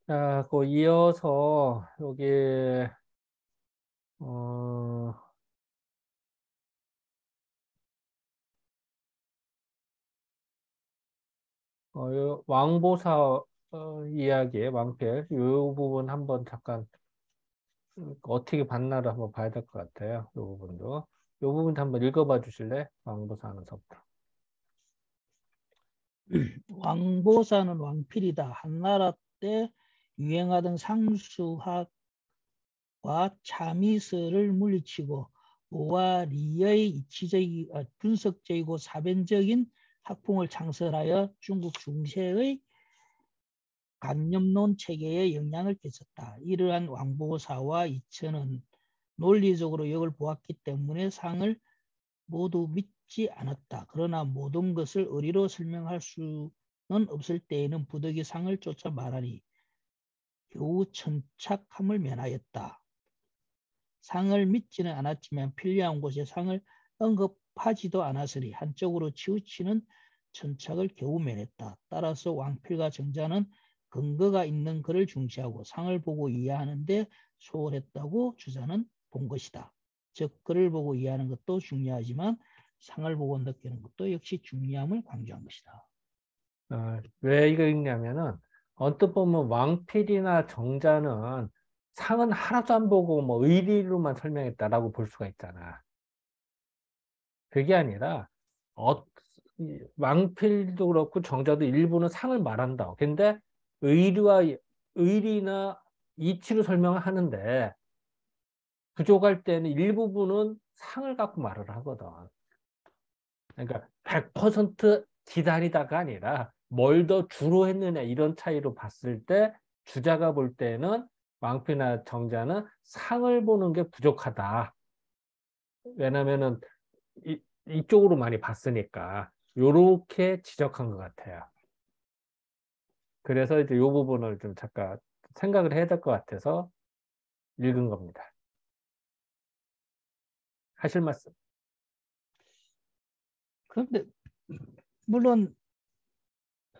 자, 그 이어서 여기 어, 요 왕보사 이야기, 왕필 이 부분 한번 잠깐 어떻게 봤나를 한번 봐야 될 것 같아요. 이 부분도 이 부분 한번 읽어봐 주실래? 왕보사 하면서부터. 왕보사는 왕필이다. 한나라 때 유행하던 상수학과 참의슬을 물리치고 오와 리의 이치적 분석적이고 사변적인 학풍을 창설하여 중국 중세의 관념론 체계에 영향을 끼쳤다. 이러한 왕보사와 이천은 논리적으로 역을 보았기 때문에 상을 모두 믿지 않았다. 그러나 모든 것을 의리로 설명할 수는 없을 때에는 부득이 상을 쫓아 말하니 겨우 천착함을 면하였다. 상을 믿지는 않았지만 필요한 곳에 상을 언급하지도 않았으니 한쪽으로 치우치는 천착을 겨우 면했다. 따라서 왕필과 정자는 근거가 있는 글을 중시하고 상을 보고 이해하는데 소홀했다고 주장은 본 것이다. 즉 글을 보고 이해하는 것도 중요하지만 상을 보고 느끼는 것도 역시 중요함을 강조한 것이다. 왜 이거 읽냐면은 언뜻 보면 왕필이나 정자는 상은 하나도 안 보고 뭐 의리로만 설명했다라고 볼 수가 있잖아. 그게 아니라 어, 왕필도 그렇고 정자도 일부는 상을 말한다. 근데 의리와 의리나 이치로 설명을 하는데 부족할 때는 일부분은 상을 갖고 말을 하거든. 그러니까 100% 기다리다가 아니라 뭘 더 주로 했느냐 이런 차이로 봤을 때 주자가 볼 때는 왕필이나 정자는 상을 보는 게 부족하다. 왜냐면은 이쪽으로 많이 봤으니까 요렇게 지적한 것 같아요. 그래서 이제 이 부분을 좀 잠깐 생각을 해야 될 것 같아서 읽은 겁니다. 하실 말씀? 그런데 물론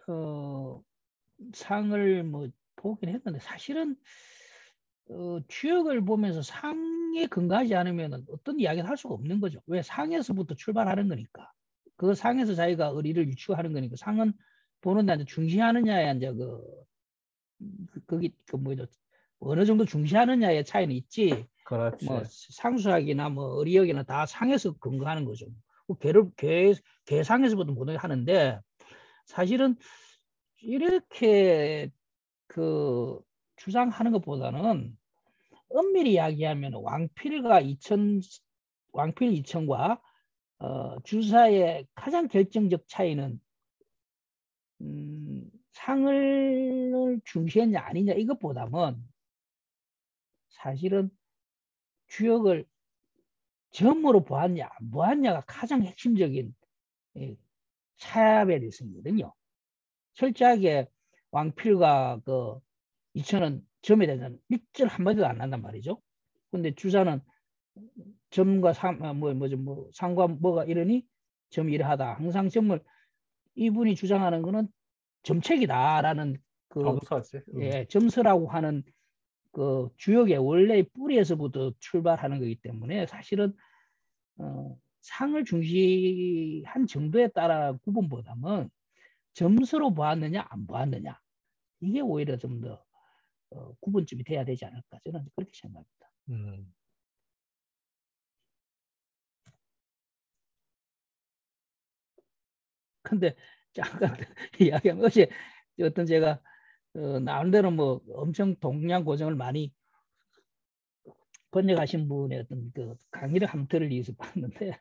어, 상을 뭐 보긴 했는데 사실은 주역을 보면서 상에 근거하지 않으면 어떤 이야기를 할 수가 없는 거죠. 왜 상에서부터 출발하는 거니까. 그 상에서 자기가 의리를 유추하는 거니까 상은 보는 데 중시하느냐에 이제 거기 그 뭐죠 어느 정도 중시하느냐의 차이는 있지. 뭐 그렇지. 상수학이나 뭐 의리학이나 다 상에서 근거하는 거죠. 개상에서부터 보는 하는데 사실은 이렇게 그 주장하는 것보다는 엄밀히 이야기하면 왕필 이천과 주사의 가장 결정적 차이는 상을 중시했냐 아니냐 이것보다는 사실은 주역을 점으로 보았냐 안 보았냐가 가장 핵심적인 차별이 있거든요. 철저하게 왕필과 그 이천은 점에 대해서는 일절 한마디도 안 한단 말이죠. 근데 주사는 점과 상과 뭐가 이러니 점이 이러하다. 항상 점을 이분이 주장하는 거는 점책이다라는 그 점서지. 점서라고 하는 그 주역의 원래 뿌리에서부터 출발하는 거기 때문에 사실은 상을 중시한 정도에 따라 구분보다는 점수로 보았느냐 안 보았느냐 이게 오히려 좀 더 구분점이 돼야 되지 않을까 저는 그렇게 생각합니다. 음. 근데 잠깐 이야기하면 어제 어떤 제가 나름대로 뭐 엄청 동양 고정을 많이 번역하신 분의 어떤 그 강의를 한번 들을 위해서 봤는데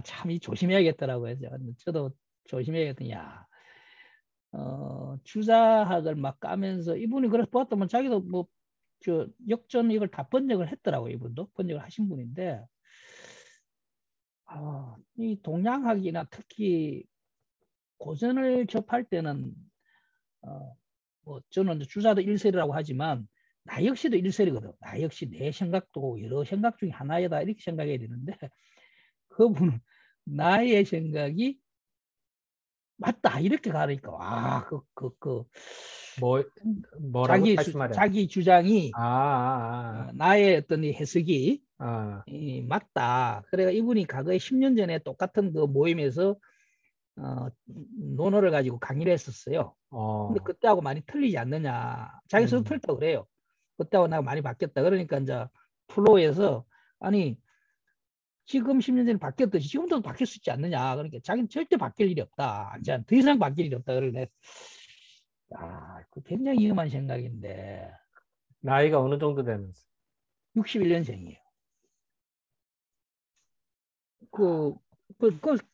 참 조심해야겠더라고요. 저도 조심해야겠더니 주자학을 막 까면서 이분이 그래서 보았더만 자기도 뭐 저 역전 이걸 다 번역을 했더라고요. 이분도 번역을 하신 분인데 이 동양학이나 특히 고전을 접할 때는 뭐 저는 주자도 일설이라고 하지만 나 역시도 일설이거든. 나 역시 내 생각도 여러 생각 중에 하나이다 이렇게 생각해야 되는데 그분은 나의 생각이 맞다 이렇게 가니까 뭐 뭐라고 다시 말해. 자기 주장이 아, 나의 어떤 이 해석이 아, 아, 맞다. 그래가 이분이 과거에 10년 전에 똑같은 그 모임에서 논어를 가지고 강의를 했었어요. 근데 어, 그때하고 많이 틀리지 않느냐. 자기 스스로 음, 틀렸다고 그래요. 그때하고 나가 많이 바뀌었다. 그러니까 이제 플로에서 아니 지금 10년 전에 바뀌었듯이 지금도 바뀔 수 있지 않느냐. 그러니까 자기는 절대 바뀔 일이 없다. 이제 더 이상 바뀔 일이 없다. 그러네. 그 굉장히 위험한 생각인데 나이가 어느 정도 되면서. 61년생이에요. 그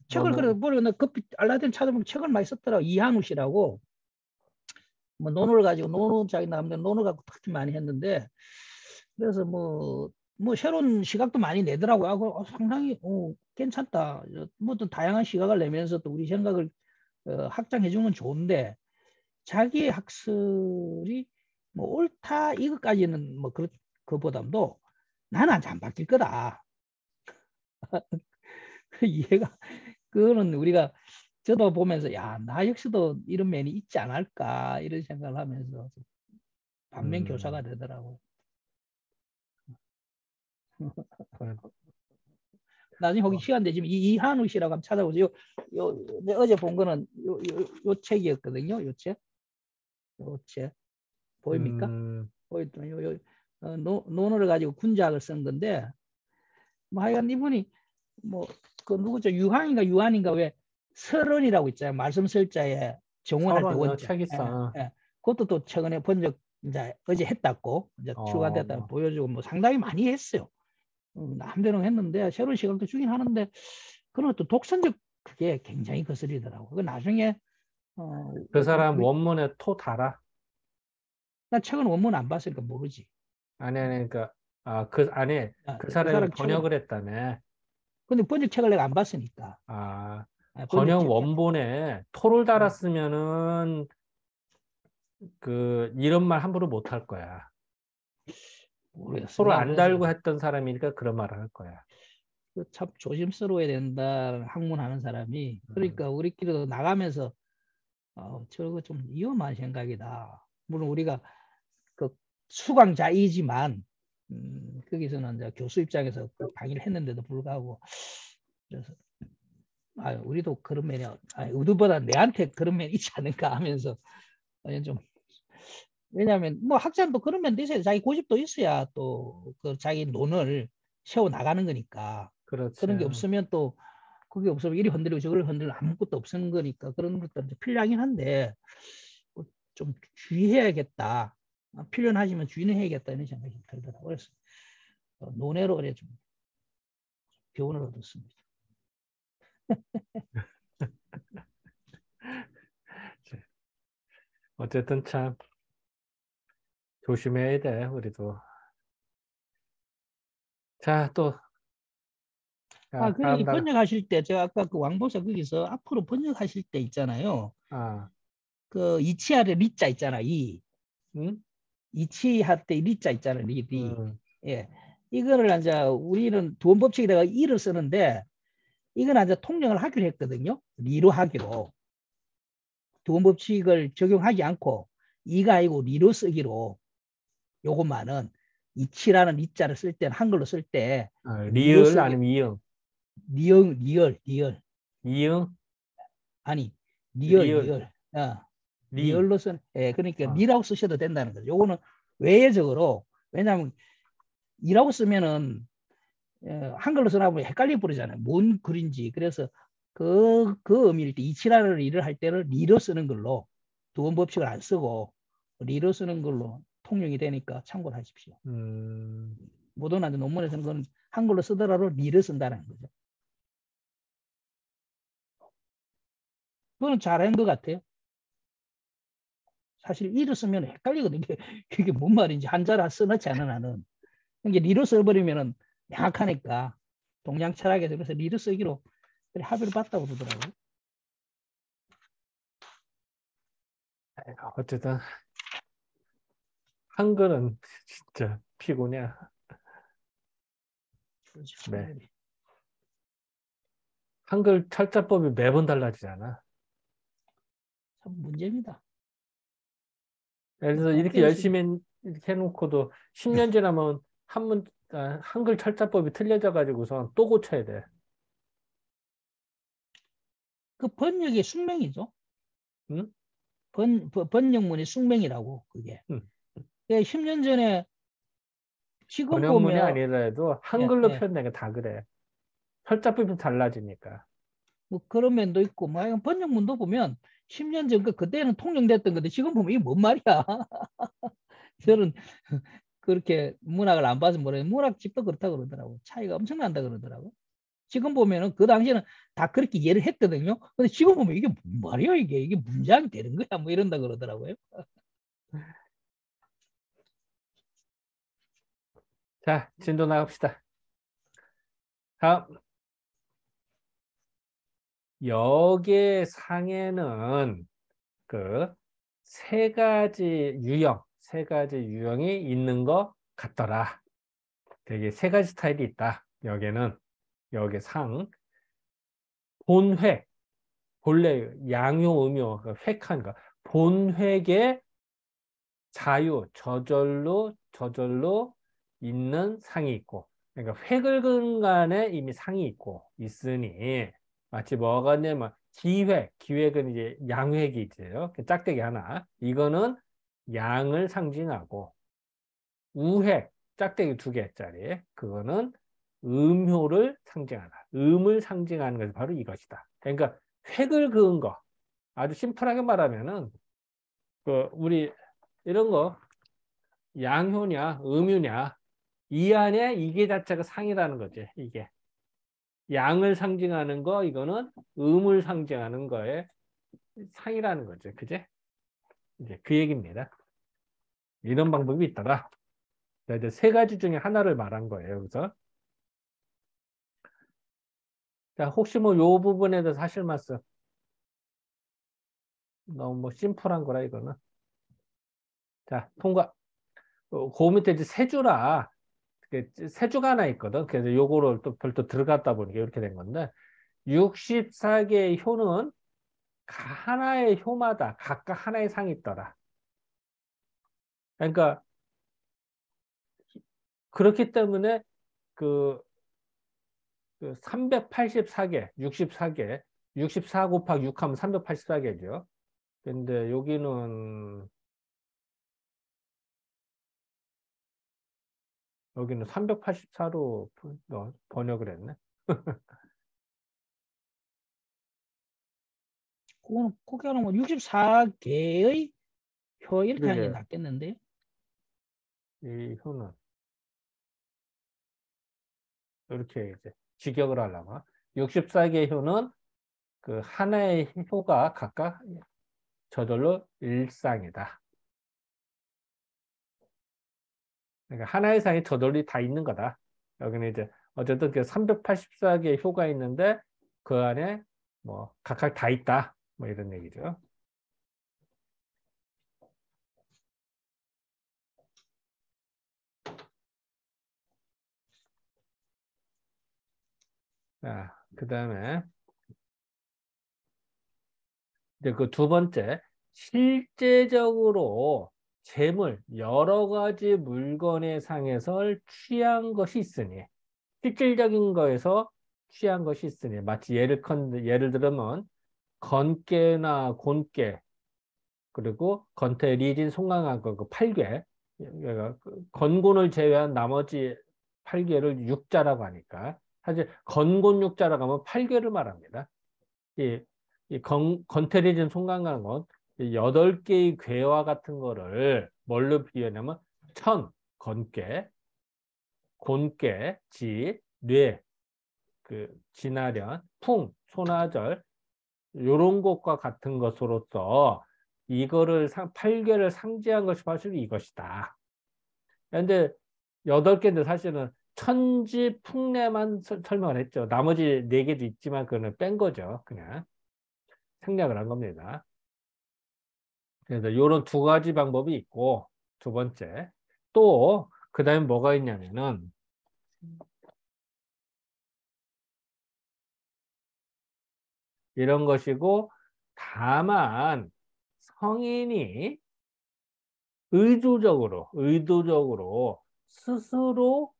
책을 그래도 너무, 보려고 급히 알라딘 찾아보면 책을 많이 썼더라고. 이한우 씨라고 뭐 논어를 가지고 논어 자기 나름대로 논어 갖고 특히 많이 했는데 그래서 뭐 새로운 시각도 많이 내더라고요. 상당히 괜찮다. 뭐 또 다양한 시각을 내면서 또 우리 생각을 확장해 주면 좋은데 자기의 학설이 뭐 옳다 이것까지는 뭐 그보다도 나는 안 바뀔 거다. 이해가 그거는 우리가 저도 보면서 야 나 역시도 이런 면이 있지 않을까 이런 생각을 하면서 반면 교사가 음, 되더라고요. 그, 나중에 혹시 시간 되시면 이한우 씨라고 한번 찾아보세요. 어제 본 거는 요 책이었거든요. 요 책 보입니까? 음, 보이더니 논어를 가지고 군작을 쓴 건데 뭐 하여간 이분이 뭐 그 누구죠? 유한인가 왜 설원이라고 있잖아요. 말씀 설자에 정원할 때 서론요, 원자. 책 있어. 그것도 또 최근에 번역 이제 어제 했다고 이제 추가됐다 어, 보여주고 뭐 상당히 많이 했어요. 남대로 했는데 새로운 시각도 주긴 하는데 그런 또 독선적 그게 굉장히 거슬리더라고. 그 나중에 그 사람 우리 원문에 토 달아. 나 책은 원문 안 봤으니까 모르지. 아니, 그러니까, 아니, 그 그 사람이 사람 책은 번역을 했다며. 근데 번역 책을 내가 안 봤으니까 아, 번역 번역 책 원본에 토를 어, 달았으면은 이런 말 함부로 못 할 거야. 모르겠어. 토를 내가 안 그래서 달고 했던 사람이니까 그런 말을 할 거야. 참 조심스러워야 된다 학문하는 사람이 음, 그러니까 우리끼리도 나가면서 저거 좀 위험한 생각이다. 물론 우리가 그 수강자이지만 거기서는 이제 교수 입장에서 그 강의를 했는데도 불구하고 그래서 우리도 그런 면이 우리보다 내한테 그런 면이 있지 않을까 하면서 좀 왜냐하면 뭐 학자도 그런 면도 있어야 자기 고집도 있어야 또 그 자기 논을 세워 나가는 거니까 그렇지. 그런 게 없으면 또 그게 없으면 이리 흔들리고 저걸 흔들리고 아무것도 없는 거니까 그런 것도 이제 필요하긴 한데 좀 주의해야겠다. 필요하시면 주의는 해야겠다 이런 생각이 들더라고요. 그래서 논외로 그래 좀 교훈을 얻었습니다. 어쨌든 참 조심해야 돼, 우리도. 자, 또, 자, 그래 다음 이 달, 번역하실 때 제가 아까 그 왕보사 거기서 앞으로 번역하실 때 있잖아요. 아, 그 이치 아래 리자 있잖아. 응? 이치 할때 리자 있잖아. 리. 음, 예. 이거를 이제 우리는 두원 법칙에다가 이를 쓰는데 이건 이제 통정을 하기로 했거든요. 리로 하기로. 두원 법칙을 적용하지 않고 이가 아니고 리로 쓰기로 요것만은 이치라는 이자를 쓸 때는 한글로 쓸 때 리로 리을 쓰기 아니면 이응? 리얼 이응? 아니 리을, 리얼 리, 리얼로 쓴 그러니까 어, 리라고 쓰셔도 된다는 거죠. 요거는 외적으로 왜냐하면 이라고 쓰면은 한글로 써나보면 헷갈려 버리잖아요. 뭔 글인지. 그래서 그 의미일 때 이치라는 일을 할 때는 리로 쓰는 걸로 두원 법칙을 안 쓰고 리로 쓰는 걸로 통용이 되니까 참고를 하십시오. 음, 모던한 논문에서는 그건 한글로 쓰더라도 리를 쓴다는 거죠. 그거는 잘한 것 같아요. 사실 이를 쓰면 헷갈리거든요. 그게 뭔 말인지 한자라 써놓지 않은 한은. 이게 리로 써버리면은 명확하니까 동양 철학에서 그래서 리로 쓰기로 합의를 봤다고 그러더라고요. 어쨌든 한글은 진짜 피곤해. 그렇죠. 네. 한글 철자법이 매번 달라지잖아. 참 문제입니다. 예를 들어서 이렇게 학교에서 열심히 이렇게 해놓고도 10년 지나면 한글 철자법이 틀려져 가지고선 또 고쳐야 돼. 그 번역의 숙명이죠. 응? 번역문의 숙명이라고 그게. 응. 10년 전에 지금 번역문이 보면 아니라도 예, 한글로 예. 표현된 게 다 그래. 철자법이 달라지니까. 뭐 그런 면도 있고 뭐 하여간 번역문도 보면 10년 전 그때는 통용됐던 건데 지금 보면 이게 뭔 말이야. 저는 그렇게 문학을 안 봐서 모르겠는데 문학집도 그렇다 그러더라고. 차이가 엄청 난다 그러더라고. 지금 보면은 그 당시에는 다 그렇게 이해를 했거든요. 근데 지금 보면 이게 뭔 말이야 이게 문장이 되는 거야 뭐 이런다 그러더라고요. 자, 진도 나갑시다. 다음. 역의 상에는 그 세 가지 유형이 있는 것 같더라. 되게 세 가지 스타일이 있다. 역에는, 역의 상. 본획, 본래, 양요, 음요, 그 획한 거. 본획의 자유, 저절로 있는 상이 있고, 그러니까 획을 그은 간에 이미 상이 있으니, 마치 뭐가 있냐면, 기획은 이제 양획이 있어요. 그 짝대기 하나. 이거는 양을 상징하고, 우획, 짝대기 두 개짜리. 그거는 음효를 상징하다. 음을 상징하는 것이 바로 이것이다. 그러니까 획을 그은 거. 아주 심플하게 말하면은, 우리 이런 거, 양효냐, 음유냐, 이 안에 이게 자체가 상이라는 거지, 이게. 양을 상징하는 거, 이거는 음을 상징하는 거에 상이라는 거죠. 그제? 이제 그 얘기입니다. 이런 방법이 있더라. 자, 이제 세 가지 중에 하나를 말한 거예요. 그래서. 자, 혹시 뭐 요 부분에 대해서 하실 말씀? 너무 뭐 심플한 거라, 이거는. 자, 통과. 그 밑에 이제 세 주라. 세 주가 하나 있거든. 그래서 요거를 또 별도 들어갔다 보니까 이렇게 된 건데, 64개의 효는 하나의 효마다 각각 하나의 상이 있더라. 그러니까 그렇기 때문에 그, 384개, 64 곱하기 6 하면 384개죠. 근데 여기는 384로 번역을 했네. 그거는 그게 하는 건 64개의 표 이렇게 하는 게 그러게 낫겠는데. 이 효는 이렇게 이제 직역을 하려면 64개의 효는 그 하나의 효가 각각 저절로 일상이다. 그러니까 하나의 상이 저절로 다 있는 거다. 여기는 이제 어쨌든 그 384개의 효가 있는데 그 안에 뭐 각각 다 있다. 뭐 이런 얘기죠. 자, 그다음에 이제 그 두 번째, 실제적으로 재물 여러 가지 물건의 상에서 취한 것이 있으니, 실질적인 거에서 취한 것이 있으니, 마치 예를 들면 건깨나 곤깨, 그리고 건태, 리진, 송강한 그 8개, 그러니까 건곤을 제외한 나머지 8개를 육자라고 하니까, 사실 건곤 육자라고 하면 8개를 말합니다. 이, 건태리진 송강한 건 8개의 괴와 같은 거를 뭘로 비유하냐면 천, 건깨, 곤깨, 지, 뇌, 진화련, 풍, 소나절 요런 것과 같은 것으로서 이거를 8개를 상징한 것이 사실 이것이다. 근데 8개인데 사실은 천지 풍례만 설명을 했죠. 나머지 4개도 있지만 그거는 뺀 거죠. 그냥 생략을 한 겁니다. 그래서 이런 두 가지 방법이 있고, 두 번째. 또, 그 다음에 뭐가 있냐면은, 이런 것이고, 다만, 성인이 의도적으로 스스로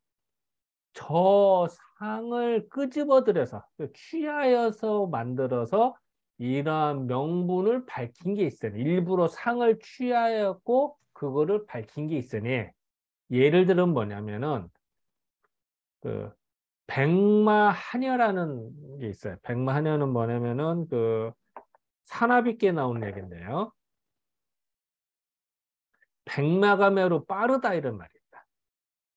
저 상을 끄집어들여서 취하여서 만들어서 이러한 명분을 밝힌 게 있으니, 일부러 상을 취하였고 그거를 밝힌 게 있으니, 예를 들면 뭐냐면은 그 백마하녀라는 게 있어요. 백마하녀는 뭐냐면은 그 사나비께 나오는 얘기인데요. 백마가 매우 빠르다 이런 말입니다.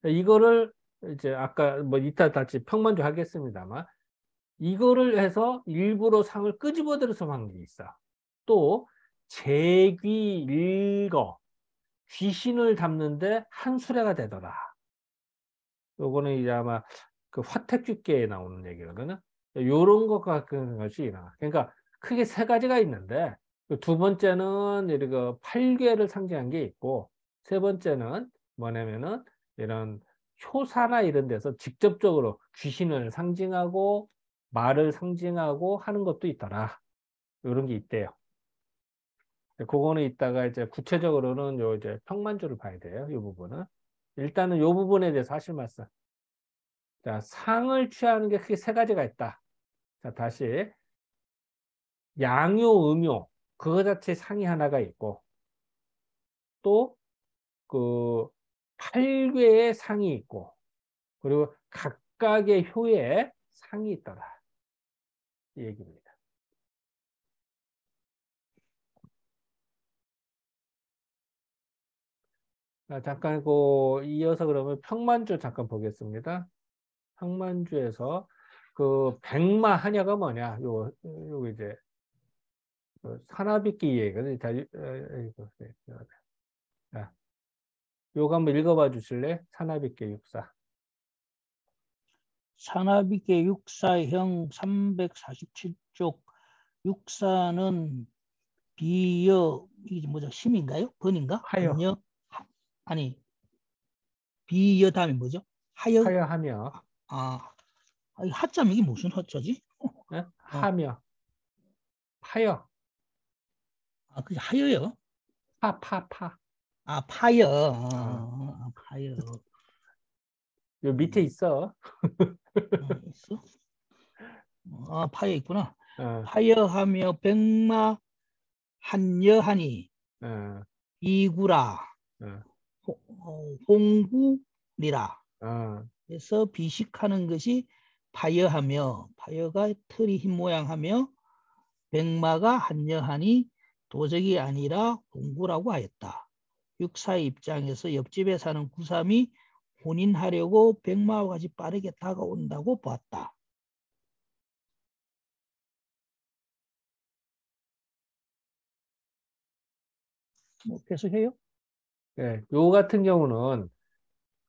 이거를 이제 아까 뭐 이따 다시 평만조 하겠습니다만, 이거를 해서 일부러 상을 끄집어들여서 한 게 있어. 또 제귀 일거, 귀신을 담는데 한 수레가 되더라. 요거는 이제 아마 그 화택주께에 나오는 얘기거든요. 요런 것 같은 것이 일어나. 그러니까 크게 세 가지가 있는데, 그두 번째는 이렇게 팔괘를 상징한 게 있고, 세 번째는 뭐냐면은 이런 효사나 이런 데서 직접적으로 귀신을 상징하고 말을 상징하고 하는 것도 있더라. 이런 게 있대요. 그거는 이따가 이제 구체적으로는 요 이제 평만조를 봐야 돼요. 이 부분은. 일단은 요 부분에 대해서 하실 말씀. 자, 상을 취하는 게 크게 세 가지가 있다. 자, 다시. 양요, 음요. 그거 자체 상이 하나가 있고, 또 그 팔괘의 상이 있고, 그리고 각각의 효에 상이 있더라. 이 얘기입니다. 자, 잠깐 이어서 그러면 평만주 잠깐 보겠습니다. 평만주에서 그 백마 하냐가 뭐냐? 요 이제 사나비끼 얘기거든요. 자, 요거 한번 읽어봐 주실래? 사나비끼 육사. 사나비계 육사형 347쪽 육사는 비여 이게 뭐죠? 심인가요? 번인가? 하여. 아니 비여 다음에 뭐죠? 하여 하여하며. 하점 이게 무슨 하자지? 네? 하며. 파여. 그게 하여요? 파. 파여. 파여. 요 밑에 있어. 있어? 파여 있구나. 어, 파여하며 백마 한여하니 어, 이구라 어, 홍구리라. 어. 그래서 비식하는 것이 파여하며, 파여가 털이 흰 모양하며 백마가 한여하니 도적이 아니라 홍구라고 하였다. 육사의 입장에서 옆집에 사는 구삼이 혼인하려고 백마와 같이 빠르게 다가온다고 보았다. 뭐 계속해요? 네, 요 같은 경우는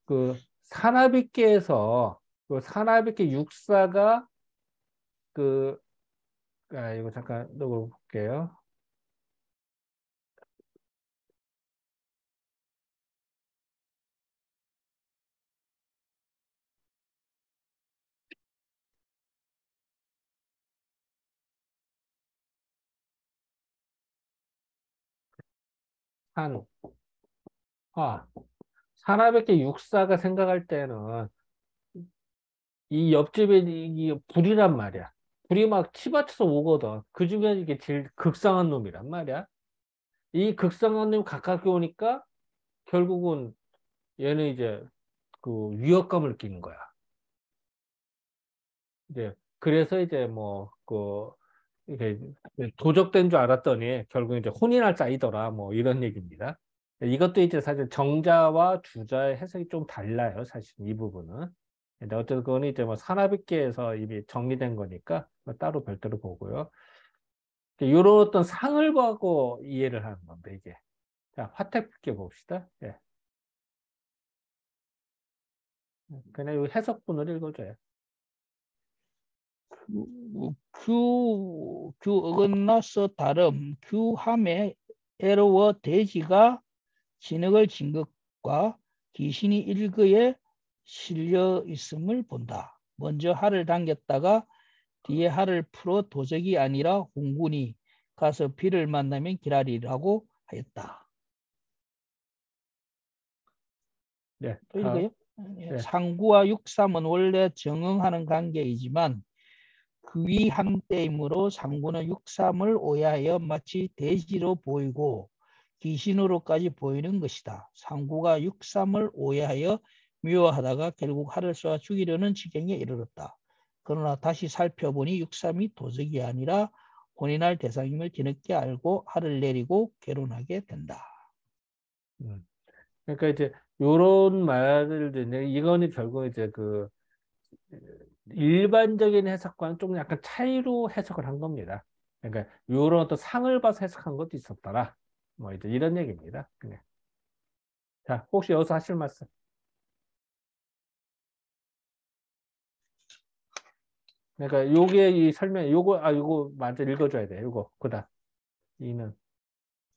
그 사나비께에서 그 사나비께 육사가 그 이거 잠깐 넣어볼게요. 산, 화. 사나비께 육사가 생각할 때는 이 옆집에 이 불이란 말이야. 불이 막 치받쳐서 오거든. 그 중에 이게 제일 극상한 놈이란 말이야. 이 극상한 놈이 가깝게 오니까 결국은 얘는 이제 그 위협감을 느끼는 거야. 이제 그래서 이제 뭐 그 이게 도적된 줄 알았더니 결국 이제 혼인할 자이더라 뭐 이런 얘기입니다. 이것도 이제 사실 정자와 주자의 해석이 좀 달라요. 사실 이 부분은. 근데 어쨌든 그건 이제 뭐 산하비계에서 이미 정리된 거니까 뭐 따로 별도로 보고요. 이런 어떤 상을 보고 이해를 하는 건데 이게. 자, 화택비계 봅시다. 예. 그냥 이 해석분을 읽어줘요. 규 어긋나서 다름 규함에 애로워 대지가 진흙을 진 것과 귀신이 일거에 실려 있음을 본다. 먼저 할을 당겼다가 뒤에 할을 풀어 도적이 아니라 홍군이 가서 비를 만나면 기라리라고 하였다. 네, 또 읽어요? 네. 상구와 육삼은 원래 정응하는 관계이지만 그 위 한때이므로 상구는 육삼을 오해하여 마치 대지로 보이고 귀신으로까지 보이는 것이다. 상구가 육삼을 오해하여 미워하다가 결국 하를 쏘아 죽이려는 지경에 이르렀다. 그러나 다시 살펴보니 육삼이 도적이 아니라 혼인할 대상임을 뒤늦게 알고 하를 내리고 결혼하게 된다. 그러니까 이제 요런 말을 듣는 이거는 결국 이제 그 일반적인 해석과는 좀 약간 차이로 해석을 한 겁니다. 그러니까 요런 어떤 상을 봐서 해석한 것도 있었더라. 뭐 이제 이런 얘기입니다. 그냥. 자, 혹시 여기서 하실 말씀? 그러니까 요게 이 설명, 요거 먼저 읽어줘야 돼. 요거 그다음 이는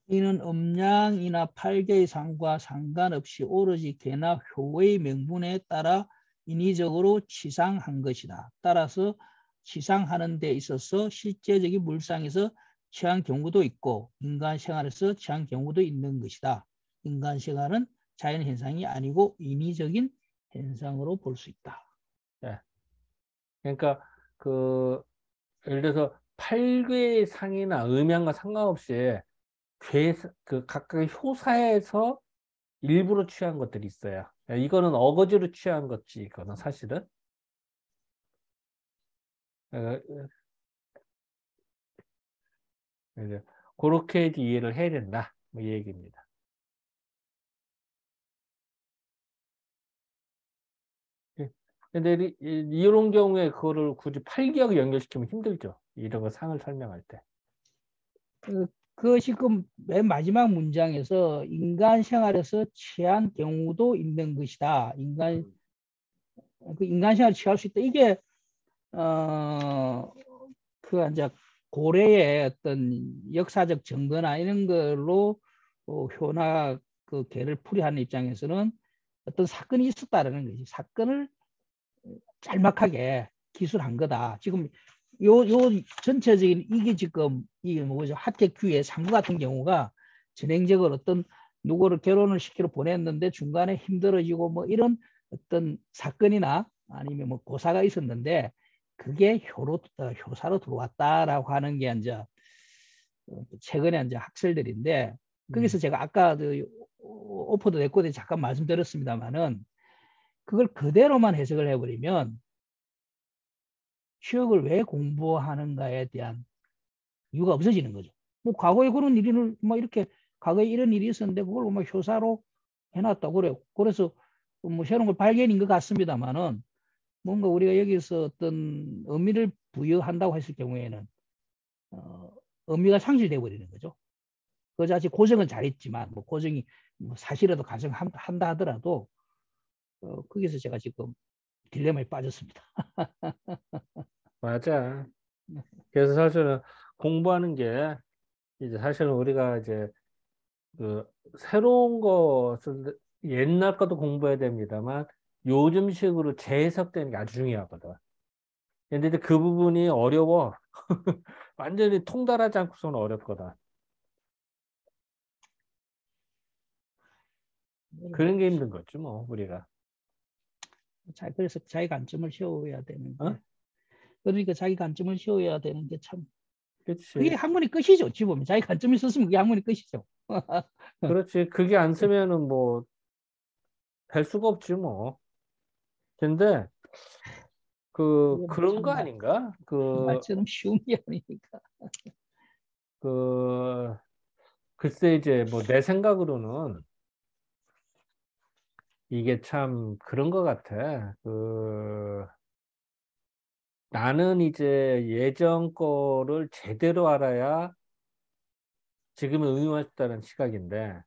이는 음양이나 팔개의 상과 상관없이 오로지 개나 효의 명분에 따라 인위적으로 치상한 것이다. 따라서 치상하는 데 있어서 실제적인 물상에서 취한 경우도 있고 인간 생활에서 취한 경우도 있는 것이다. 인간 생활은 자연 현상이 아니고 인위적인 현상으로 볼 수 있다. 예. 그러니까 그 예를 들어서 팔괘의 상이나 음양과 상관없이 그 각각의 효사에서 일부러 취한 것들이 있어요. 이거는 어거지로 취한 거지, 이거는 사실은. 어, 이제 그렇게 이해를 해야 된다. 뭐 이 얘기입니다. 예. 근데 이런 경우에 그거를 굳이 팔기하고 연결시키면 힘들죠. 이런 거 상을 설명할 때. 그것이 그 맨 마지막 문장에서 인간 생활에서 취한 경우도 있는 것이다. 인간 생활 취할 수 있다. 이게 그 이제 고래의 어떤 역사적 증거나 이런 걸로 효나 그 개를 풀이하는 입장에서는 어떤 사건이 있었다라는 거지. 사건을 짤막하게 기술한 거다. 지금 요 전체적인 이게 지금 이게 뭐죠? 하태규의 상구 같은 경우가 진행적으로 어떤 누구를 결혼을 시키러 보냈는데 중간에 힘들어지고 뭐 이런 어떤 사건이나 아니면 뭐 고사가 있었는데 그게 효사로 들어왔다라고 하는 게 이제 최근에 이제 학설들인데 거기서 제가 아까 그 오퍼도 레코드에 잠깐 말씀드렸습니다만은 그걸 그대로만 해석을 해버리면 취업을 왜 공부하는가에 대한 이유가 없어지는 거죠. 뭐 과거에 그런 일을 뭐 이렇게 과거에 이런 일이 있었는데 그걸 뭐 효사로 해놨다고 그래요. 그래서 뭐 새로운 걸 발견인 것 같습니다만은 뭔가 우리가 여기서 어떤 의미를 부여한다고 했을 경우에는 의미가 상실돼 버리는 거죠. 그 자체 고정은 잘했지만 뭐 고정이 뭐 사실이라도 가정한다 하더라도 거기서 제가 지금 딜레마에 빠졌습니다. 맞아. 그래서 사실은 공부하는 게 이제 사실은 우리가 이제 그 새로운 것을 옛날 것도 공부해야 됩니다만 요즘식으로 재해석되는 게 아주 중요하거든. 근데 이제 그 부분이 어려워. 완전히 통달하지 않고서는 어렵거든. 그런 게 힘든 거죠, 뭐, 우리가. 그래서 자기 관점을 세워야 되는데 어? 그러니까 자기 관점을 세워야 되는 게 참 그게 그렇지. 학문의 끝이죠. 어찌 보면 자기 관점이 있었으면 그게 학문의 끝이죠. 그렇지. 그게 안 쓰면은 뭐, 될 수가 없지, 뭐. 근데, 그런 거 참 아닌가? 말처럼 쉬운 게 아니니까. 그, 글쎄, 이제 뭐, 내 생각으로는 이게 참 그런 거 같아. 나는 이제 예전 거를 제대로 알아야 지금을 응용할 수 있다는 시각인데,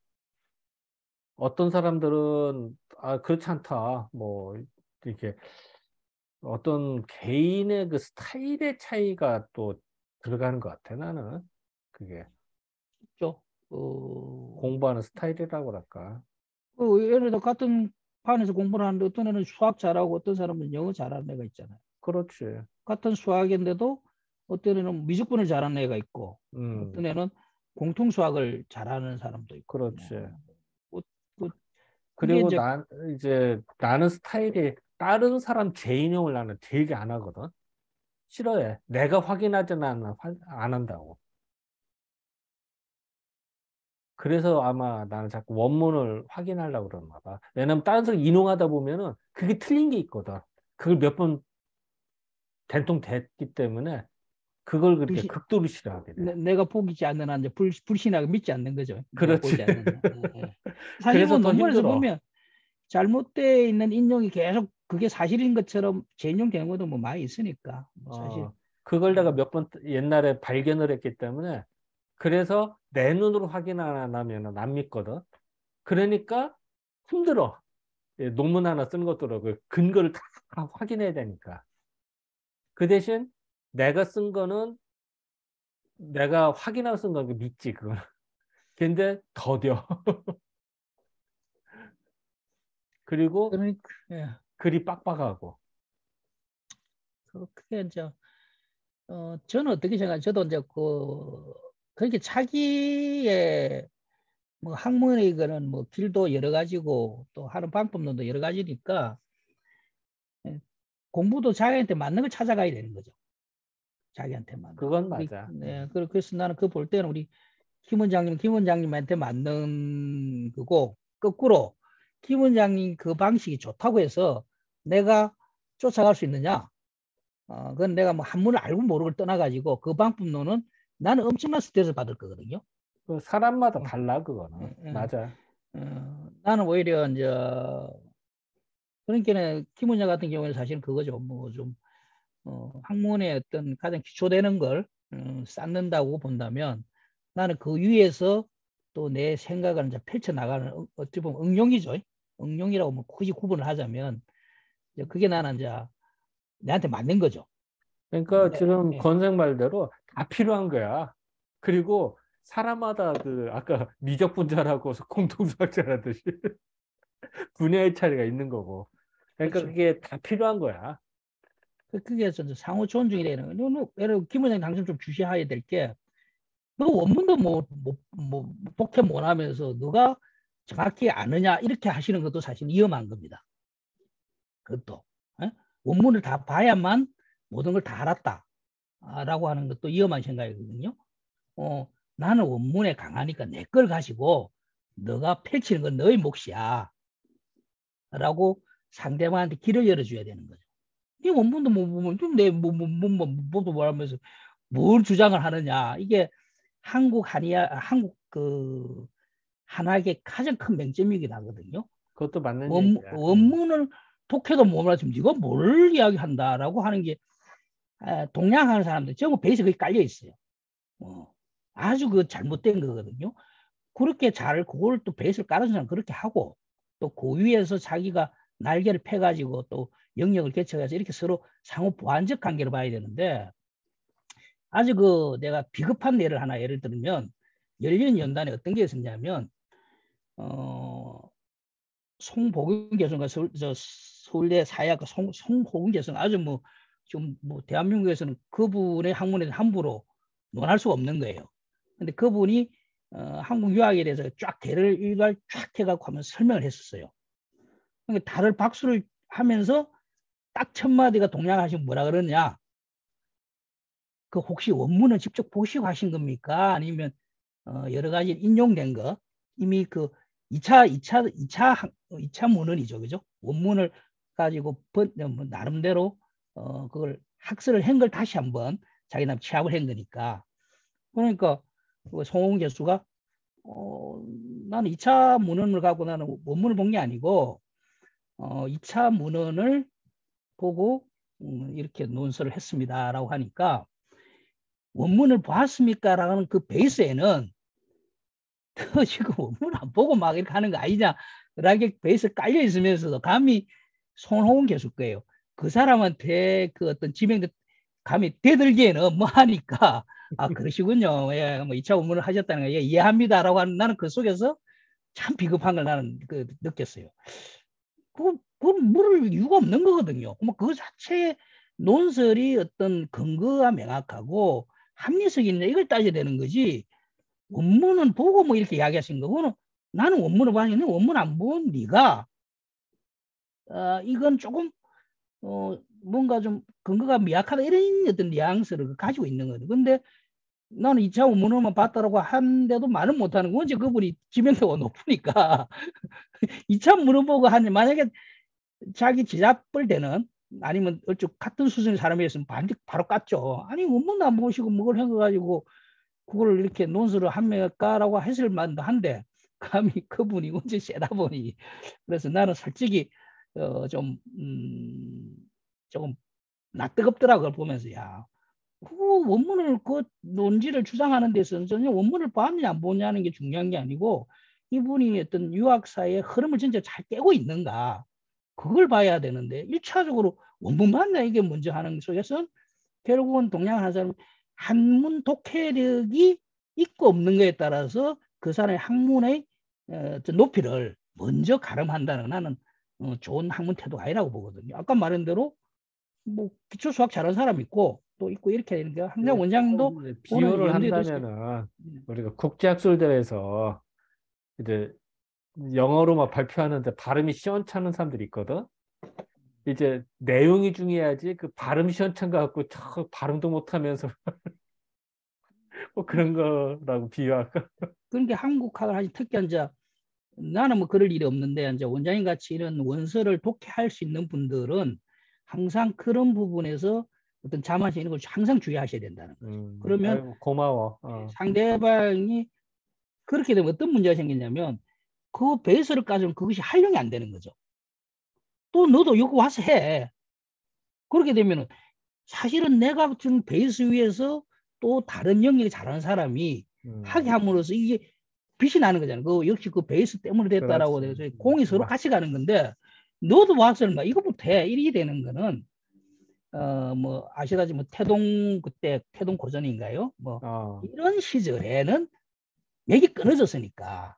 어떤 사람들은, 그렇지 않다. 뭐, 이렇게 어떤 개인의 그 스타일의 차이가 또 들어가는 것 같아, 나는. 그게. 있죠. 어, 공부하는 스타일이라고 할까. 예를 들어 같은 반에서 공부를 하는데 어떤 애는 수학 잘하고 어떤 사람은 영어 잘하는 애가 있잖아요. 그렇지. 같은 수학인데도 어떤 애는 미적분을 잘하는 애가 있고 음, 어떤 애는 공통 수학을 잘하는 사람도 있고. 그렇지. 뭐, 뭐, 그리고 이제 이제 나는 스타일이 다른 사람 제 인용을 나는 되게 안 하거든. 싫어해. 내가 확인하지는 안 한다고. 그래서 아마 나는 자꾸 원문을 확인하려고 그러나 봐. 왜냐면 다른 사람 인용하다 보면은 그게 틀린 게 있거든. 그걸 몇 번 된통 됐기 때문에 그걸 그렇게 불신, 극도로 싫어하게 돼. 내가 보이지 않는 한 이제 불신하고 믿지 않는 거죠. 내가 그렇지. 보지 않는 한. 사실 뭐 그래서 더 논문에서 힘들어. 보면 잘못되어 있는 인용이 계속 그게 사실인 것처럼 재인용되는 것도 뭐 많이 있으니까 뭐 사실. 그걸 내가 몇 번 옛날에 발견을 했기 때문에 그래서 내 눈으로 확인 안 하면 안 믿거든. 그러니까 힘들어. 예, 논문 하나 쓰는 것도 그 근거를 다 확인해야 되니까. 그 대신 내가 쓴 거는 내가 확인하고 쓴 거는 믿지, 그건. 근데 더뎌. 그리고 그러니까 예. 글이 빡빡하고. 그게 이제 저는 어떻게 생각하면 저도 이제 그렇게 차기의 뭐 학문의 그는 뭐 길도 여러 가지고 또 하는 방법론도 여러 가지니까 예, 공부도 자기한테 맞는 걸 찾아가야 되는 거죠. 자기한테 맞는. 그건 맞아. 그래서 나는 그 볼 때는 우리 김 원장님한테 맞는 거고 거꾸로 김 원장님 그 방식이 좋다고 해서 내가 쫓아갈 수 있느냐? 그건 내가 뭐 한문을 알고 모르고 떠나가지고 그 방법론은 나는 엄청난 스트레스 받을 거거든요. 그 사람마다 어, 달라, 그거는. 어, 어, 맞아. 나는 오히려 이제 그러니까 김 원장 같은 경우는 사실 그거죠. 뭐 좀 학문의 어떤 가장 기초되는 걸 쌓는다고 본다면 나는 그 위에서 또 내 생각을 이제 펼쳐 나가는 어떻게 보면 응용이죠. 응용이라고 뭐 굳이 구분을 하자면 이제 그게 나는 이제 내한테 맞는 거죠. 그러니까 네, 지금 네. 권생 말대로 다 필요한 거야. 그리고 사람마다 그 아까 미적분자라고 공통수학자라듯이 분야의 차이가 있는 거고. 그러니까 그렇죠. 그게 다 필요한 거야. 그게 서 상호 존중이 되는 거예요. 예를 들어 김 원장님 당신 좀 주시해야 될 게 너 원문도 복해 못 하면서 너가 정확히 아느냐 이렇게 하시는 것도 사실 위험한 겁니다. 그것도 에? 원문을 다 봐야만 모든 걸 다 알았다라고 하는 것도 위험한 생각이거든요. 나는 원문에 강하니까 내 걸 가지고 너가 펼치는 건 너의 몫이야 라고 상대방한테 길을 열어줘야 되는 거죠. 이 원문도 못 보면 좀내뭐도 말하면서 뭘 주장을 하느냐. 이게 한국 그 한학의 가장 큰 맹점이긴 하거든요. 그것도 맞는 얘기야. 원문을 독해도 못 알아주면 네가 뭘 이야기한다라고 하는 게 동양하는 사람들 전부 베이스 거기 깔려 있어요. 아주 그 잘못된 거거든요. 그렇게 그걸 또 베이스를 깔아주는 사람 그렇게 하고 또 그 위에서 자기가 날개를 펴가지고 또 영역을 개척해서 이렇게 서로 상호 보완적 관계를 봐야 되는데 아주 내가 비급한 예를 들면 열린 연단에 어떤 게 있었냐면 송복윤 교수가 서울대 사회학과 송복윤 교수는 아주 뭐 대한민국에서는 그분의 학문에 함부로 논할 수가 없는 거예요. 근데 그분이 한국 유학에 대해서 쫙 대를 일괄 쫙 해갖고 하면서 설명을 했었어요. 그러니까 다들 박수를 하면서 딱 첫 마디가 동양하시면 뭐라 그러냐? 그 혹시 원문을 직접 보시고 하신 겁니까? 아니면 여러 가지 인용된 거 이미 그 2차 문헌이죠, 그죠? 원문을 가지고 나름대로 그걸 학습을 한 걸 다시 한번 자기는 취합을 한 거니까. 그러니까 송홍 교수가 나는 2차 문헌을 갖고 나는 원문을 본 게 아니고 2차 문헌을 보고 이렇게 논설을 했습니다라고 하니까 원문을 보았습니까? 라는 그 베이스에는 너 지금 원문 안 보고 막 이렇게 하는 거 아니냐? 라게 베이스 깔려 있으면서도 감히 손홍은 교수 거예요. 그 사람한테 그 어떤 지명도 감히 대들기에는 뭐 하니까 그러시군요. 예, 뭐 2차 원문을 하셨다는 거 예, 이해합니다라고 하는 나는 그 속에서 참 비겁한 걸 나는 느꼈어요. 그건 물을 이유가 없는 거거든요. 그 자체의 논설이 어떤 근거가 명확하고 합리성이 있냐 이걸 따져야 되는 거지. 원문은 보고 뭐 이렇게 이야기하신 거고는 나는 원문을 봤는데 원문 안 본 네가 이건 조금 뭔가 좀 근거가 미약하다 이런 어떤 뉘앙스를 가지고 있는 거죠. 근데 나는 2차 원문으로만 봤다라고 하는데도 말은 못하는 거 언제 그분이 지명도가 높으니까 2차 문을 보고 하는 만약에 자기 지잡을 되는 아니면 어쩌 같은 수준의 사람이었으면 바로 깠죠. 아니 원문도 안 보시고 뭘 해가지고 그걸 이렇게 논술을 합니까라고 했을 만도 한데 감히 그분이 언제 세다 보니 그래서 나는 솔직히 좀 조금 낯뜨겁더라고 그걸 보면서 야 그 원문을 그 논지를 주장하는 데서는 전혀 원문을 봤느냐 안 보냐는 게 중요한 게 아니고 이분이 어떤 유학사의 흐름을 진짜 잘 깨고 있는가 그걸 봐야 되는데 1차적으로 원문 봤냐 이게 먼저 하는 속에서 결국은 동양을 하는 사람은 한문 독해력이 있고 없는 거에 따라서 그 사람의 학문의 높이를 먼저 가름한다는 나는 좋은 학문 태도가 아니라고 보거든요. 아까 말한 대로 뭐 기초 수학 잘하는 사람 있고 또 있고 이렇게 되는 게 항상 예, 원장님도 조금 오늘 비교를 염두에 두세요. 한다면은 우리가 국제학술대회에서 이제 영어로만 발표하는데 발음이 시원찮은 사람들이 있거든. 이제 내용이 중요하지 그 발음 시원찮은 거 갖고 저 발음도 못하면서 뭐 그런 거라고 비유할까? 그러니까 한국학을 하신 특히 이제 나는 뭐 그럴 일이 없는데 이제 원장님 같이 이런 원서를 독해할 수 있는 분들은 항상 그런 부분에서 어떤 자만심 이런 걸 항상 주의하셔야 된다는 거죠. 그러면 아이고 고마워. 상대방이 그렇게 되면 어떤 문제가 생기냐면 그 베이스를 까지면 그것이 활용이 안 되는 거죠. 또 너도 여기 와서 해. 그렇게 되면은 사실은 내가 지금 베이스 위에서 또 다른 영역이 잘하는 사람이 하게 음, 함으로써 이게 빛이 나는 거잖아요. 그 역시 그 베이스 때문에 됐다라고 그렇지. 해서 공이 서로 같이 가는 건데 너도 와서 막 이거 못해 이렇게 되는 거는 뭐 아시다시피 뭐 태동 그때 태동 고전인가요? 뭐 어, 이런 시절에는 맥이 끊어졌으니까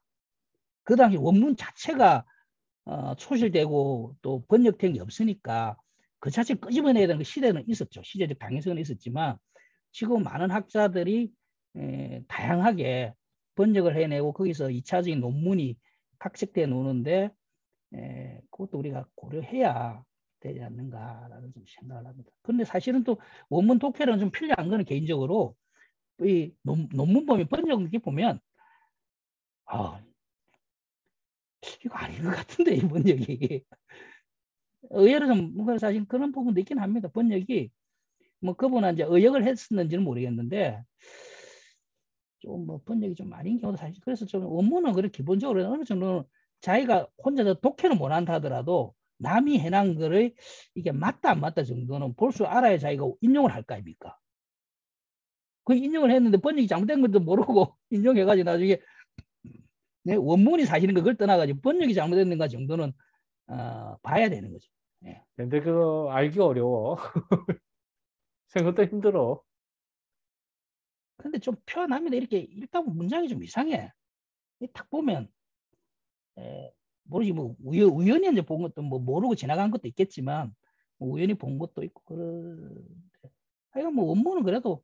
그 당시 원문 자체가 초실되고 또 번역된 게 없으니까 그 자체 끄집어내야 되는 그 시대는 있었죠. 시대적 당위성은 있었지만 지금 많은 학자들이 다양하게 번역을 해내고 거기서 2차적인 논문이 각색돼 노는데 그것도 우리가 고려해야 되지 않는가라는 좀 생각을 합니다. 그런데 사실은 또 원문 독해는 좀 필요한 거는 개인적으로 이 논문 보면 번역 이렇게 보면 아 이거 아닌 것 같은데 이 번역이 의외로 좀 뭔가 사실 그런 부분도 있긴 합니다. 번역이 뭐 그분은 이제 의역을 했었는지는 모르겠는데 좀 뭐 번역이 좀 아닌 경우도 사실 그래서 좀 원문은 그래 기본적으로 어느 정도는 자기가 혼자서 독해는 못한다 하더라도 남이 해놓은 거를 이게 맞다 안 맞다 정도는 볼 줄 알아야 자기가 인용을 할 거 아닙니까? 그 인용을 했는데 번역이 잘못된 것도 모르고 인용해가지고 나중에 내 원문이 사실인 걸 떠나가지고 번역이 잘못됐는가 정도는 봐야 되는 거죠. 예. 근데 그거 알기 어려워. 생각도 힘들어. 근데 좀 표현합니다. 이렇게 일단 문장이 좀 이상해. 딱 보면 모르지 뭐 우연히 이제 본 것도 뭐 모르고 지나간 것도 있겠지만 뭐 우연히 본 것도 있고 그런데 하여간 뭐 원문은 그래도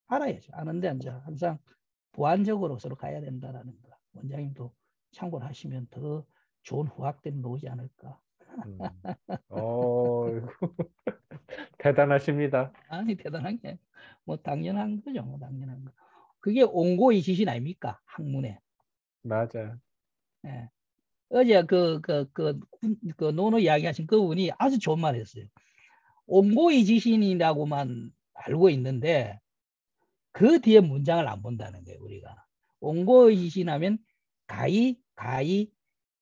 알아야죠. 아는데 이제 항상 보완적으로 서로 가야 된다라는 거. 원장님도 참고를 하시면 더 좋은 후학들이 나오지 않을까. 음. 어, 대단하십니다. 아니 대단한 게 뭐 당연한 거죠. 뭐 당연한 거. 그게 온고의 지신 아닙니까? 학문에. 맞아. 예. 어제 그 노노 이야기하신 그분이 아주 좋은 말 했어요. 온고의 지신이라고만 알고 있는데 그 뒤에 문장을 안 본다는 거예요. 우리가 온고의 지신하면 가히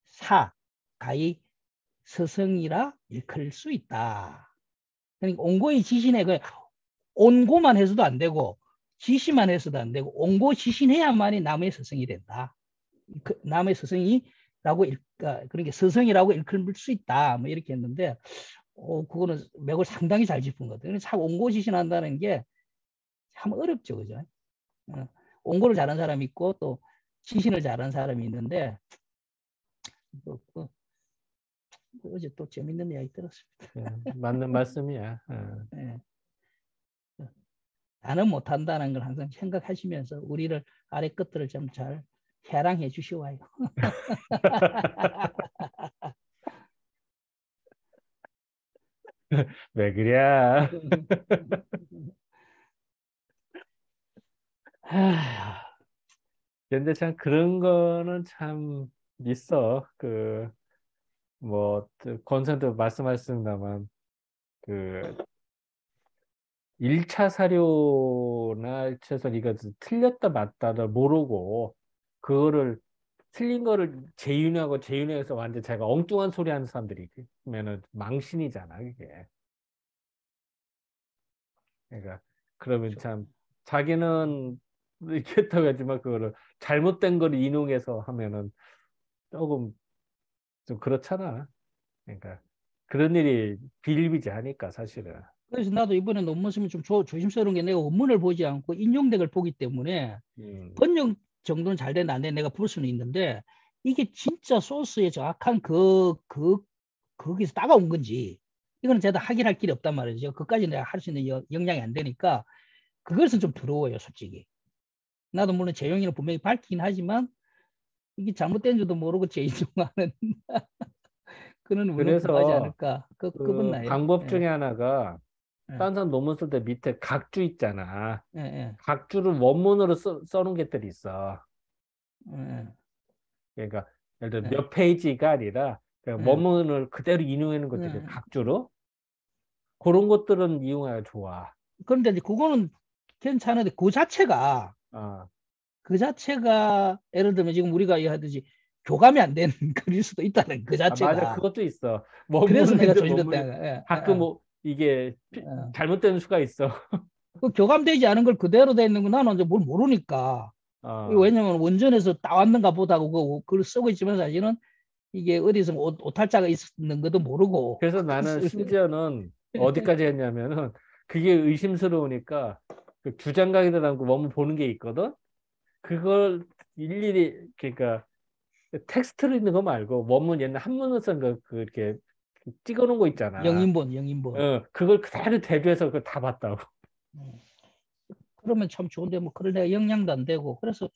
사 가히 스승이라 일컬 수 있다. 그러니까 온고의 지신에 그 온고만 해서도 안 되고 지시만 해서도 안 되고 온고 지신해야만이 남의 스승이 된다. 그 남의 스승이라고 그러니까 스승이라고 일컬을 수 있다. 뭐 이렇게 했는데 그거는 맥을 상당히 잘 짚은 것 같아요. 참 온고지신한다는 게 참 어렵죠, 그죠? 온고를 잘하는 사람이 있고 또 지신을 잘하는 사람이 있는데 또, 어제 또 재밌는 이야기 들었습니다. 예, 맞는 말씀이야. 예. 나는 못한다는 걸 항상 생각하시면서 우리를 아래 것들을 좀 잘 해랑해 주시와요. 왜 그래? 근데 참 그런 거는 참 있어. 뭐, 권선도 말씀하셨습니다만, 그, 1차 사료나 최소한 이거 틀렸다 맞다를 모르고, 그거를, 틀린 거를 재윤회하고 재윤회해서 완전 제가 엉뚱한 소리 하는 사람들이 있으면은 망신이잖아, 그게. 그러니까, 그러면 참, 자기는 이렇다고 하지만 그거를 잘못된 걸 인용해서 하면은 조금 좀 그렇잖아. 그러니까, 그런 일이 비일비재하니까, 사실은. 그래서 나도 이번에 논문 쓰면 좀 조심스러운 게 내가 원문을 보지 않고 인용덱을 보기 때문에 음. 번역 정도는 잘 된다 안 돼. 내가 볼 수는 있는데 이게 진짜 소스의 정확한 거기서 따가온 건지 이거는 제가 확인할 길이 없단 말이죠. 그까지 내가 할 수 있는 역량이 안 되니까 그것은 좀 두려워요, 솔직히. 나도 물론 제 용의는 분명히 밝히긴 하지만 이게 잘못된 줄도 모르고 재인용하는 그는 물론 불가하지 그래서 않을까. 그분 그 나요. 방법 예, 중에 하나가 예, 딴 사람 논문 쓸 때 밑에 각주 있잖아. 예, 예, 각주를 원문으로 써놓은 것들이 있어. 예, 그러니까 예를 들어 예, 몇 페이지가 아니라 그냥 예, 원문을 그대로 인용하는 것들이 예. 각주로 그런 것들은 이용하기 좋아. 그런데 이제 그거는 괜찮은데 아, 그 자체가 예를 들면 지금 우리가 이해하듯이 교감이 안 되는 글일 수도 있다는 그 맞아. 자체가. 그것도 있어. 그래서 원문은 내가 이제 조심스럽다. 원문이 예, 예, 가끔 뭐 이게 예. 잘못되는 수가 있어. 그 교감되지 않은 걸 그대로 돼 있는 거 나는 이제 뭘 모르니까. 어. 왜냐면 원전에서 따왔는가 보다 하고 그걸 쓰고 있지만 사실은 이게 어디서 오탈자가 있는 것도 모르고. 그래서 나는 심지어는 어디까지 했냐면은 그게 의심스러우니까 그 주장강의들하고 원문 보는 게 있거든. 그걸 일일이 그러니까 텍스트로 있는 거 말고 원문 옛날 한문으로 쓴 거 이렇게 찍어 놓은 거 있잖아. 영인본. 그걸 그대로 대조해서 그걸 다 봤다고. 음. 그러면 참 좋은데 뭐 그럴 내가 영향도 안 되고 그래서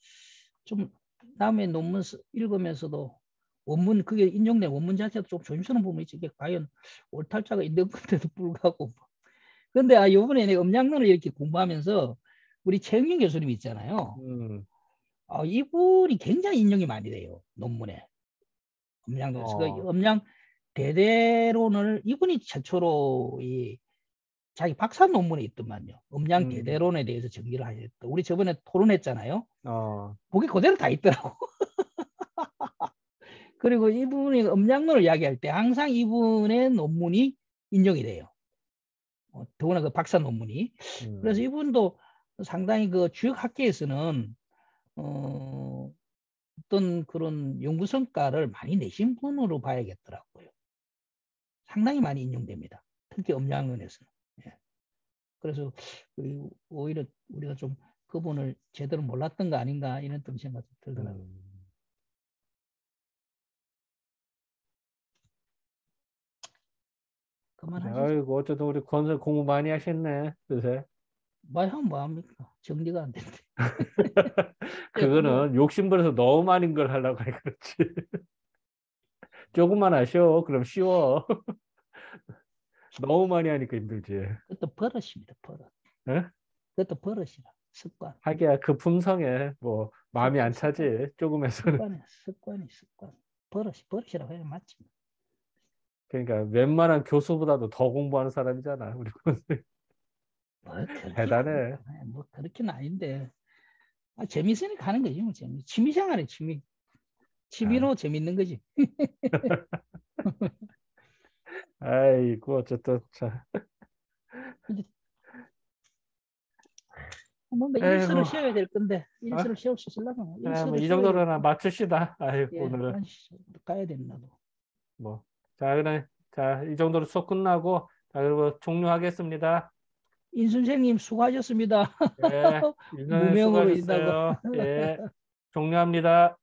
좀 남의 논문 읽으면서도 원문 그게 인용된 원문 자체도 좀 조심스러운 부분이 있지. 이게 과연 오탈자가 있는 건데도 불구하고. 그런데 요번에 내가 음량론을 이렇게 공부하면서 우리 최영민 교수님 있잖아요. 음. 이분이 굉장히 인용이 많이 돼요. 논문에. 음량론에서. 그 어. 음량 대대론을 이분이 최초로 자기 박사 논문에 있더만요. 음량 음. 대대론에 대해서 정리를 하셨다. 우리 저번에 토론했잖아요. 어. 거기 그대로 다 있더라고. 그리고 이분이 음량론을 이야기할 때 항상 이분의 논문이 인용이 돼요. 더구나 그 박사 논문이. 그래서 음. 이분도 상당히 그 주요 학계에서는 어, 어떤 그런 연구 성과를 많이 내신 분으로 봐야겠더라고요. 상당히 많이 인용됩니다. 특히 음량론에서는. 예. 그래서 오히려 우리가 좀 그분을 제대로 몰랐던 거 아닌가 이런 좀 생각이 들더라고요. 음. 그만하시죠. 아이고 어쨌든 우리 건설 공부 많이 하셨네 요새. 뭐 합니까? 정리가 안 된대. 뭐 그거는 욕심부려서 너무 많은 걸 하려고 해 그렇지. 조금만 하셔. 그럼 쉬워. 너무 많이 하니까 힘들지. 그것도 버릇입니다. 버릇. 예? 그것도 버릇이라. 습관. 하기야 그 품성에 뭐 마음이 습관, 안 습관. 차지. 조금에서는. 습관. 버릇이라고 해야 맞지. 그러니까 웬만한 교수보다도 더 공부하는 사람이잖아. 우리 선생님. 뭐 그렇게 대단해. 아닙니다. 뭐 그렇게는 아닌데. 재밌으니까 하는 거지. 뭐 취미생활에 취미. 아, 취미로 재밌는 거지. 아이고 어쨌든 자. 근데 뭐 일수를 아이고. 쉬어야 될 건데 어? 일수를 쉬울 수 있으려면 아, 뭐 일수를 이 쉬어야 정도로나 되니까 맞춥시다. 아이고 예, 오늘은 가야 된다 도 뭐. 자, 그래. 자, 이 정도로 수업 끝나고 자, 그리고 종료하겠습니다. 인 선생님 수고하셨습니다. 예, 인선생 무명으로 인다고. 수고하셨어요. 예, 종료합니다.